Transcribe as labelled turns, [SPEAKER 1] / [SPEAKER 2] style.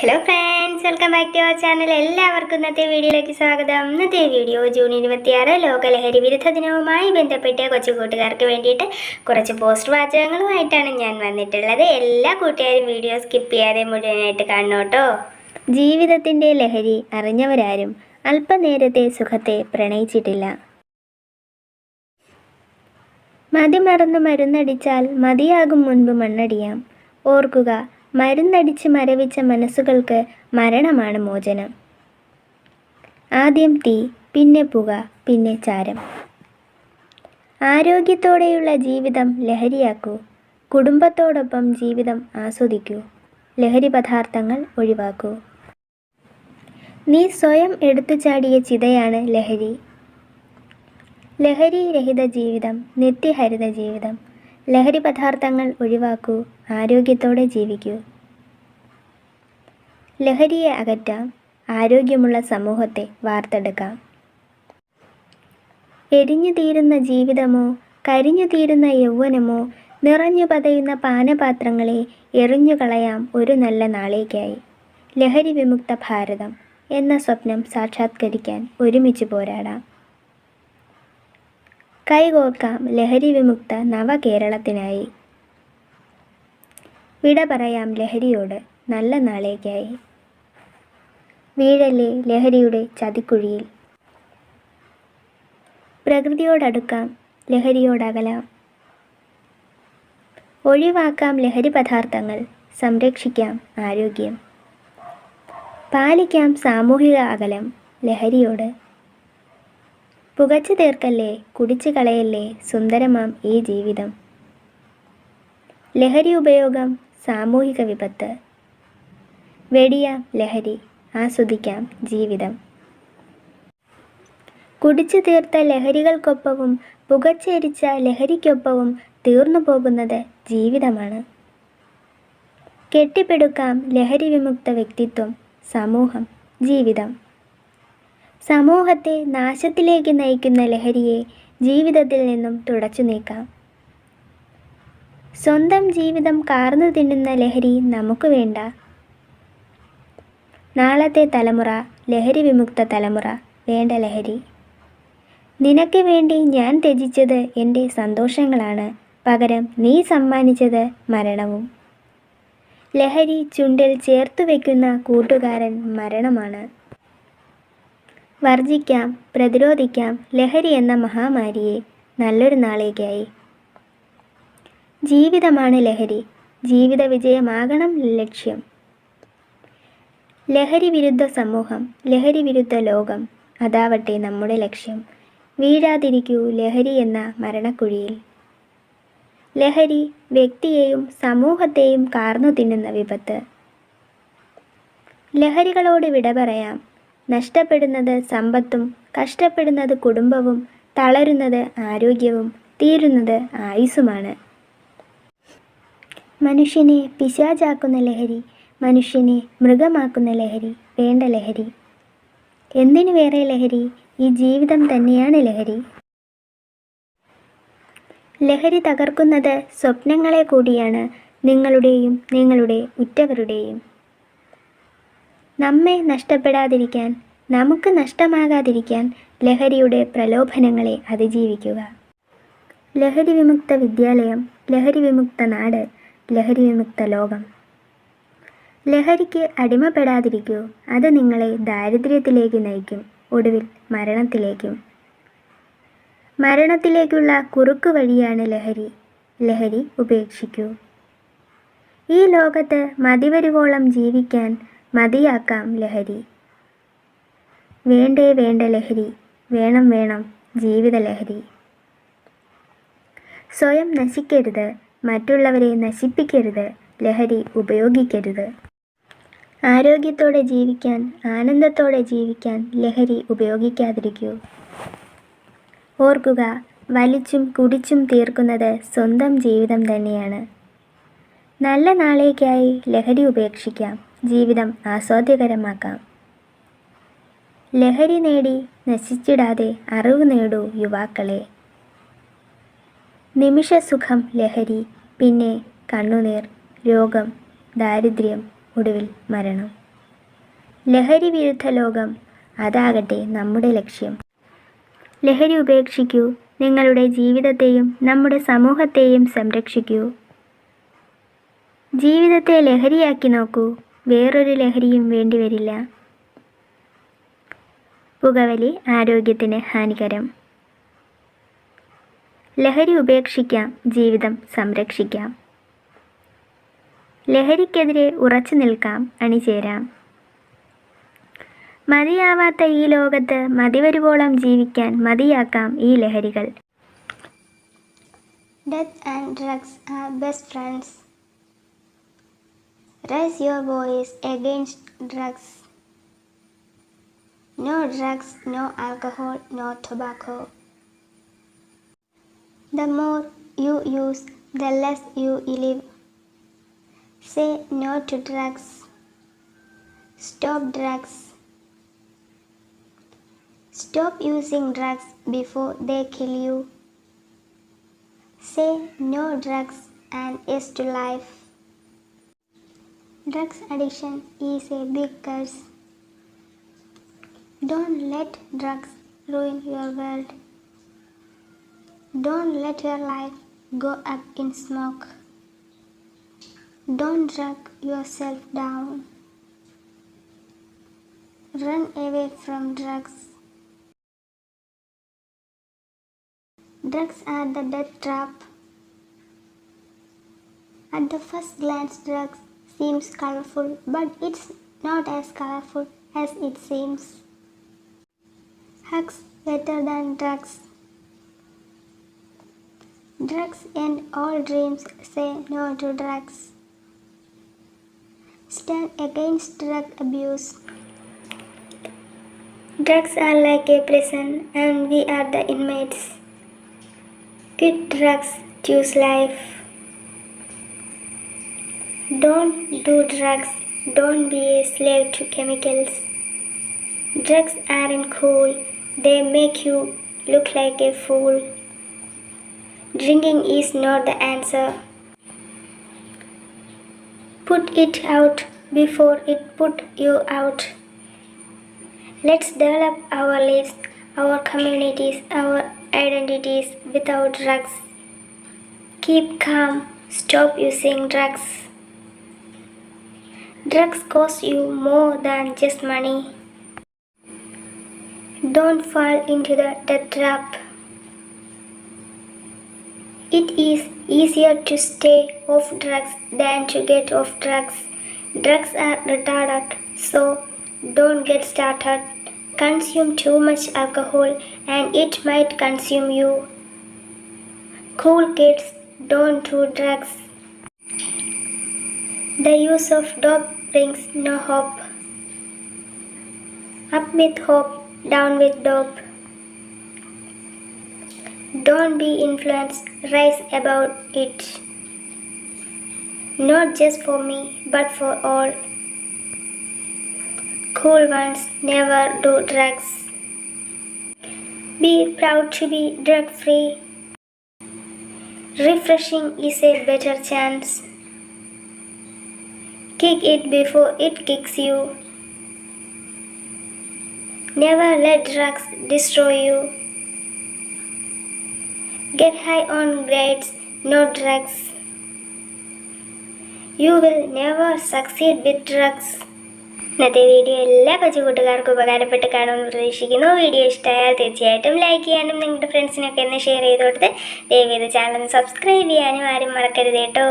[SPEAKER 1] Hello friends, welcome back to our channel. എല്ലാവർക്കും ഇന്നത്തെ വീഡിയോയിലേക്ക് സ്വാഗതം. ഇന്നത്തെ വീഡിയോ ജൂൺ 26 ലോക ലഹരി വിരുദ്ധ ദിനവുമായി ബന്ധപ്പെട്ട് കൊച്ചു കൂട്ടുകാർക്ക് വേണ്ടിയിട്ട് കുറച്ച് പോസ്റ്റ് വാചകങ്ങളുമായിട്ടാണ് ഞാൻ വന്നിട്ടുള്ളത്. എല്ലാ കൂട്ടുകാരും വീഡിയോ സ്കിപ്പ് ചെയ്യാതെ മുഴുവനായിട്ട് കാണണം കേട്ടോ. ജീവിതത്തിൻ്റെ ലഹരി അറിഞ്ഞവരാരും അല്പനേരത്തെ സുഖത്തെ പ്രണയിച്ചിട്ടില്ല. മതിമറന്ന് മരുന്നടിച്ചാൽ മതിയാകും മുൻപ് മണ്ണടിയാം. ഓർക്കുക, മരുന്നടിച്ച് മരവിച്ച മനസ്സുകൾക്ക് മരണമാണ് മോചനം. ആദ്യം തീ, പിന്നെ പുക, പിന്നെ ചാരം. ആരോഗ്യത്തോടെയുള്ള ജീവിതം ലഹരിയാക്കൂ. കുടുംബത്തോടൊപ്പം ജീവിതം ആസ്വദിക്കൂ. ലഹരി പദാർത്ഥങ്ങൾ ഒഴിവാക്കൂ. നീ സ്വയം എടുത്തുചാടിയ ചിതയാണ് ലഹരി. ലഹരി രഹിത ജീവിതം, നിത്യഹരിത ജീവിതം. ലഹരി പദാർത്ഥങ്ങൾ ഒഴിവാക്കൂ. ആരോഗ്യത്തോടെ ജീവിക്കൂ. ലഹരിയെ അകറ്റാം. ആരോഗ്യമുള്ള സമൂഹത്തെ വാർത്തെടുക്കാം. എരിഞ്ഞു തീരുന്ന ജീവിതമോ കരിഞ്ഞു തീരുന്ന യൗവനമോ നിറഞ്ഞു പതയുന്ന പാനപാത്രങ്ങളെ എറിഞ്ഞു കളയാം ഒരു നല്ല നാളേക്കായി. ലഹരി വിമുക്ത ഭാരതം എന്ന സ്വപ്നം സാക്ഷാത്കരിക്കാൻ ഒരുമിച്ച് പോരാടാം. കൈകോർക്കാം ലഹരി വിമുക്ത നവകേരളത്തിനായി. വിട പറയാം ലഹരിയോട് നല്ല നാളേക്കായി. വീഴല്ലേ ലഹരിയുടെ ചതിക്കുഴിയിൽ. പ്രകൃതിയോടടുക്കാം, ലഹരിയോടകലാം. ഒഴിവാക്കാം ലഹരി പദാർത്ഥങ്ങൾ, സംരക്ഷിക്കാം ആരോഗ്യം. പാലിക്കാം സാമൂഹിക അകലം ലഹരിയോട്. പുകച്ചു തീർക്കല്ലേ, കുടിച്ചു കളയല്ലേ സുന്ദരമാം ഈ ജീവിതം. ലഹരി ഉപയോഗം സാമൂഹിക വിപത്ത്. വെടിയാം ലഹരി, ആസ്വദിക്കാം ജീവിതം. കുടിച്ചു തീർത്ത ലഹരികൾക്കൊപ്പവും പുകച്ചേരിച്ച ലഹരിക്കൊപ്പവും തീർന്നു പോകുന്നത് ജീവിതമാണ്. കെട്ടിപ്പടുക്കാം ലഹരി വിമുക്ത വ്യക്തിത്വം, സമൂഹം, ജീവിതം. സമൂഹത്തെ നാശത്തിലേക്ക് നയിക്കുന്ന ലഹരിയെ ജീവിതത്തിൽ നിന്നും തുടച്ചു നീക്കാം. സ്വന്തം ജീവിതം കാർന്നു തിന്നുന്ന ലഹരി നമുക്ക് വേണ്ട. നാളത്തെ തലമുറ ലഹരി വിമുക്ത തലമുറ, വേണ്ട ലഹരി. നിനക്ക് വേണ്ടി ഞാൻ ത്യജിച്ചത് എൻ്റെ സന്തോഷങ്ങളാണ്, പകരം നീ സമ്മാനിച്ചത് മരണവും. ലഹരി ചുണ്ടിൽ ചേർത്തു വയ്ക്കുന്ന കൂട്ടുകാരൻ മരണമാണ്. വർജിക്കാം, പ്രതിരോധിക്കാം ലഹരി എന്ന മഹാമാരിയെ നല്ലൊരു നാളേക്കായി. ജീവിതമാണ് ലഹരി, ജീവിത വിജയമാകണം ലക്ഷ്യം. ലഹരി വിരുദ്ധ സമൂഹം, ലഹരി വിരുദ്ധ ലോകം, അതാവട്ടെ നമ്മുടെ ലക്ഷ്യം. വീഴാതിരിക്കൂ ലഹരി എന്ന മരണക്കുഴിയിൽ. ലഹരി വ്യക്തിയെയും സമൂഹത്തെയും കാർന്നു തിന്നുന്ന വിപത്ത്. ലഹരികളോട് വിട പറയാം. നഷ്ടപ്പെടുന്നത് സമ്പത്തും കഷ്ടപ്പെടുന്നത് കുടുംബവും തളരുന്നത് ആരോഗ്യവും തീരുന്നത് ആയുസ്സുമാണ്. മനുഷ്യനെ പിശാചാക്കുന്ന ലഹരി, മനുഷ്യനെ മൃഗമാക്കുന്ന ലഹരി, വേണ്ട ലഹരി. എന്തിനു വേറെ ലഹരി? ഈ ജീവിതം തന്നെയാണ് ലഹരി. ലഹരി തകർക്കുന്നത് സ്വപ്നങ്ങളെ കൂടിയാണ്, നിങ്ങളുടെയും നിങ്ങളുടെ ഉറ്റവരുടെയും. നമ്മെ നഷ്ടപ്പെടാതിരിക്കാൻ, നമുക്ക് നഷ്ടമാകാതിരിക്കാൻ ലഹരിയുടെ പ്രലോഭനങ്ങളെ അതിജീവിക്കുക. ലഹരി വിമുക്ത വിദ്യാലയം, ലഹരി വിമുക്ത നാട്, ലഹരി വിമുക്ത ലോകം. ലഹരിക്ക് അടിമപ്പെടാതിരിക്കൂ. അത് നിങ്ങളെ ദാരിദ്ര്യത്തിലേക്ക് നയിക്കും, ഒടുവിൽ മരണത്തിലേക്കും. മരണത്തിലേക്കുള്ള കുറുക്കു വഴിയാണ് ലഹരി. ലഹരി ഉപേക്ഷിക്കൂ. ഈ ലോകത്ത് മതിവരുവോളം ജീവിക്കാൻ മതിയാക്കാം ലഹരി. വേണ്ടേ വേണ്ട ലഹരി, വേണം വേണം ജീവിത ലഹരി. സ്വയം നശിക്കരുത്, മറ്റുള്ളവരെ നശിപ്പിക്കരുത്, ലഹരി ഉപയോഗിക്കരുത്. ആരോഗ്യത്തോടെ ജീവിക്കാൻ, ആനന്ദത്തോടെ ജീവിക്കാൻ ലഹരി ഉപയോഗിക്കാതിരിക്കൂ. ഓർക്കുക, വലിച്ചും കുടിച്ചും തീർക്കുന്നത് സ്വന്തം ജീവിതം തന്നെയാണ്. നല്ല നാളേക്കായി ലഹരി ഉപേക്ഷിക്കാം, ജീവിതം ആസ്വാദ്യകരമാക്കാം. ലഹരി നേടി നശിച്ചിടാതെ അറിവ് നേടൂ യുവാക്കളെ. നിമിഷസുഖം ലഹരി, പിന്നെ കണ്ണുനീർ, രോഗം, ദാരിദ്ര്യം, ഒടുവിൽ മരണം. ലഹരി വിരുദ്ധ ലോകം, അതാകട്ടെ നമ്മുടെ ലക്ഷ്യം. ലഹരി ഉപേക്ഷിക്കൂ. നിങ്ങളുടെ ജീവിതത്തെയും നമ്മുടെ സമൂഹത്തെയും സംരക്ഷിക്കൂ. ജീവിതത്തെ ലഹരിയാക്കി നോക്കൂ. വേറൊരു ലഹരിയും വേണ്ടിവരില്ല. പുകവലി ആരോഗ്യത്തിന് ഹാനികരം. ലഹരി ഉപേക്ഷിക്കാം, ജീവിതം സംരക്ഷിക്കാം. ലഹരിക്കെതിരെ ഉറച്ചു നിൽക്കാം, അണിചേരാം. മതിയാവാത്ത ഈ ലോകത്ത് മതിവരുവോളം ജീവിക്കാൻ മതിയാക്കാം ഈ ലഹരികൾ.
[SPEAKER 2] Death and drugs are best friends. Raise your voice against drugs. No drugs, no alcohol, no tobacco. The more you use, the less you live. Say no to drugs. Stop drugs. Stop using drugs before they kill you. Say no drugs and yes to life. Drugs addiction is a big curse. Don't let drugs ruin your world. Don't let your life go up in smoke. Don't drag yourself down. Run away from drugs. Drugs are the death trap. At the first glance, drugs seems colorful, but it's not as colorful as it seems. Hugs better than drugs. Drugs end all dreams. Say no to drugs. Stand against drug abuse.
[SPEAKER 1] Drugs are like a prison and we are the inmates. Quit drugs, choose life. Don't do drugs, don't be a slave to chemicals. Drugs aren't cool, they make you look like a fool. Drinking is not the answer. Put it out before it put you out. Let's develop our lives, our communities, our identities without drugs. Keep calm, stop using drugs. Drugs cost you more than just money. Don't fall into the death trap. It is easier to stay off drugs than to get off drugs. Drugs are retarded, so don't get started. Consume too much alcohol and it might consume you. Cool kids, don't do drugs. The use of dope brings no hope. Up with hope, down with dope. Don't be influenced, rise above it. Not just for me, but for all. Cool ones never do drugs. Be proud to be drug free. Refreshing is a better chance. Kick it before it kicks you. Never let drugs destroy you. Get high on grades, no drugs. You will never succeed with drugs. ഇന്നത്തെ video എല്ലാ കൊച്ചു കൂട്ടുകാർക്കും ഉപകാരപ്പെട്ട് കാണുമെന്ന് പ്രതീക്ഷിക്കുന്നു. Video ഇഷ്ടമായാൽ തീർച്ചയായിട്ടും like ചെയ്യാനും നിങ്ങളുടെ ഫ്രണ്ട്സിനൊക്കെ ഒന്ന് ഷെയർ ചെയ്ത് കൊടുത്ത് ദയവേത് ചാനൽ സബ്സ്ക്രൈബ് ചെയ്യാനും ആരും മറക്കരുത് കേട്ടോ.